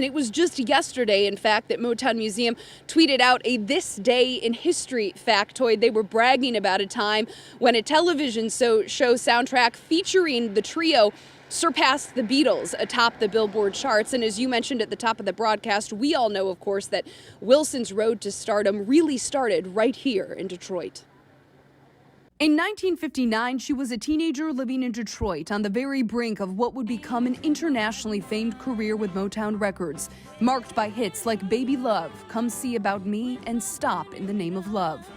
And it was just yesterday, in fact, that Motown Museum tweeted out a This Day in History factoid. They were bragging about a time when a television show soundtrack featuring the trio surpassed the Beatles atop the Billboard charts. And as you mentioned at the top of the broadcast, we all know, of course, that Wilson's road to stardom really started right here in Detroit. In 1959, she was a teenager living in Detroit on the very brink of what would become an internationally famed career with Motown Records, marked by hits like Baby Love, Come See About Me, and Stop in the Name of Love.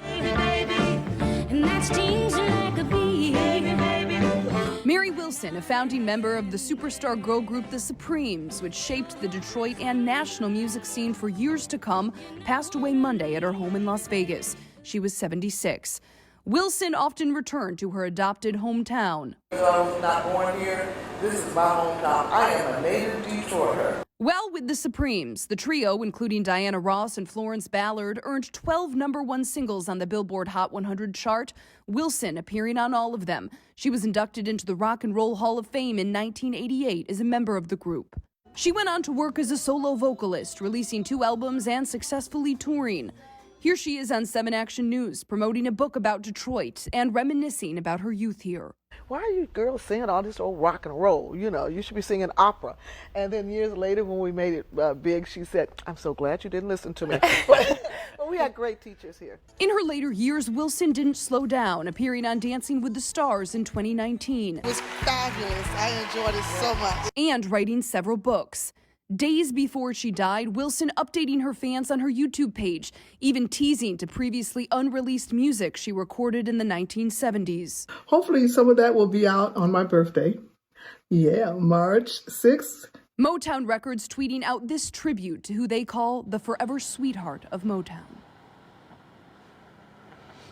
Mary Wilson, a founding member of the superstar girl group The Supremes, which shaped the Detroit and national music scene for years to come, passed away Monday at her home in Las Vegas. She was 76. Wilson often returned to her adopted hometown. I was not born here. This is my hometown. I am a native Detroiter. Well, with the Supremes, the trio, including Diana Ross and Florence Ballard, earned 12 #1 singles on the Billboard Hot 100 chart, Wilson appearing on all of them. She was inducted into the Rock and Roll Hall of Fame in 1988 as a member of the group. She went on to work as a solo vocalist, releasing 2 albums and successfully touring. Here she is on 7 Action News, promoting a book about Detroit and reminiscing about her youth here. Why are you girls singing all this old rock and roll? You know, you should be singing opera. And then years later when we made it big, she said, I'm so glad you didn't listen to me. But we had great teachers here. In her later years, Wilson didn't slow down, appearing on Dancing with the Stars in 2019. It was fabulous. I enjoyed it so much. And writing several books. Days before she died, Wilson updating her fans on her YouTube page, even teasing to previously unreleased music she recorded in the 1970s. Hopefully some of that will be out on my birthday. Yeah, March 6th. Motown Records tweeting out this tribute to who they call the forever sweetheart of Motown.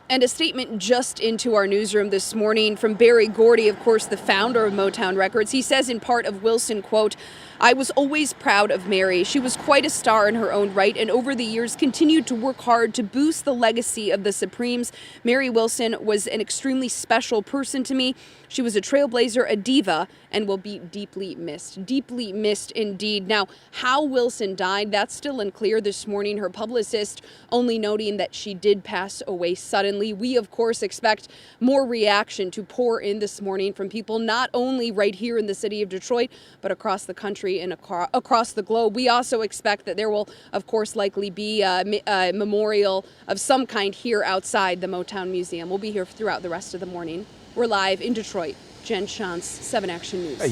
And a statement just into our newsroom this morning from Barry Gordy, of course, the founder of Motown Records. He says in part of Wilson, quote, I was always proud of Mary. She was quite a star in her own right and over the years continued to work hard to boost the legacy of the Supremes. Mary Wilson was an extremely special person to me. She was a trailblazer, a diva, and will be deeply missed. Deeply missed indeed. Now, how Wilson died, that's still unclear this morning. Her publicist only noting that she did pass away suddenly. We, of course, expect more reaction to pour in this morning from people not only right here in the city of Detroit, but across the country and across the globe. We also expect that there will, of course, likely be a memorial of some kind here outside the Motown Museum. We'll be here throughout the rest of the morning. We're live in Detroit. Jen Shantz, 7 Action News.